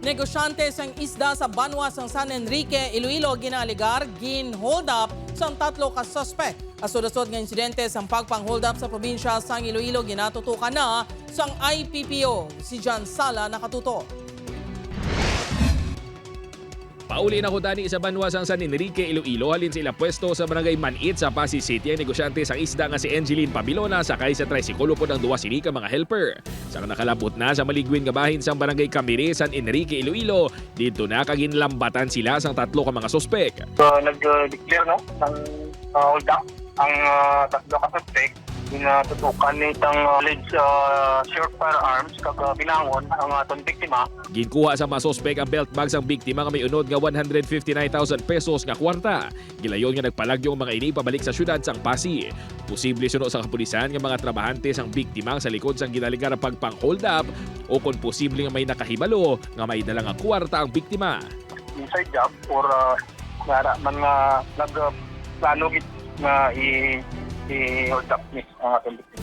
Negosyante sang isda sa banwa sang San Enrique, Iloilo, ginaligar, gin-hold up sang 3 ka suspect. Asod-asod nga insidente sang pagpang-hold up sa probinsya sang Iloilo, ginatutukan na sang IPPO. Si John Sala nakatuto. Pauli na ko tani sa banwa sang San Enrique, Iloilo, halin sila pwesto sa barangay Manit sa Pasig City ang negosyante sang isda nga si Angeline Pabilona sakay sa tricycle po ng duwa sini ka mga helper. Sang nakalapot na sa maligwin nga bahin sang barangay Camire, San Enrique, Iloilo, dito na kaginlambatan sila sang 3 ka mga sospek. Nag-declare ng hold up ang 3 ka suspect. Ginatutukan nitang alleged short firearms kag binangon ang atong biktima. Ginkuha sa mga sospek ang belt bag sang biktima nga may unod nga 159,000 pesos nga kwarta. Gilayon nga nagpalagyo ang mga ini pabalik sa syudad sang Pasig. Posible suno sa kapulisan nga mga trabahante sang biktima sa likod sang ginaligar ang pagpang-hold up o kung posible nga may nakahibalo nga may dala nga kwarta ang biktima. Inside job or man nga nagplano nga i-hold up ni ang atong biktima.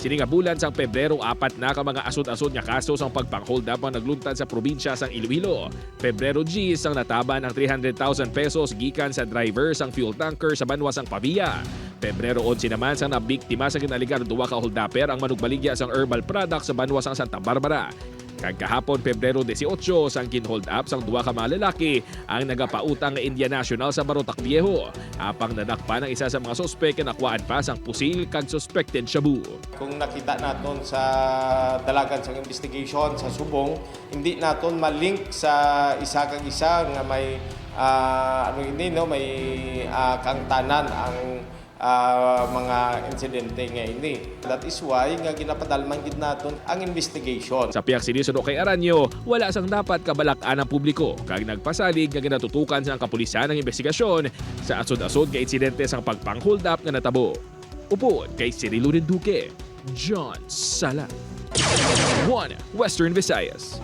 Sini nga bulan sang Pebrero 4 na ka mga asod-asod nga kaso sang pagpang-hold up ang nagluntad sa probinsya sang Iloilo. Pebrero G sang nataban ang 300,000 pesos gikan sa driver sang fuel tanker sa banwa sang Pavia. Pebrero 11 naman sang nabiktima sa ginaligar 2 ka hold-upper ang manugbaligya sang herbal product sa banwa sang Santa Barbara. Kagkahapon Pebrero 18 sang kin-hold up sang 2 ka mga lalaki ang nagapautang nga India National sa Barotac Viejo. Apang nadakpan ang isa sa mga sospek na nakuhaan pa sang pusil kag suspected shabu. Kung nakita naton sa dalagan sang investigation sa subong, hindi naton malink sa isa kag isa nga may may kangtanan ang mga insidente nga ini. That is why nga ginapadalman gid naton ang investigation. Sa piyak sini suno kay Aranyo, wala sang dapat kabalak-an ang publiko kag nagpasalig nga ginatutukan sa kapulisan ang investigasyon sa asod-asod nga insidente sang pagpang-hold up nga natabo. Upod kay Cirilo Duque, John Sala, 1 Western Visayas.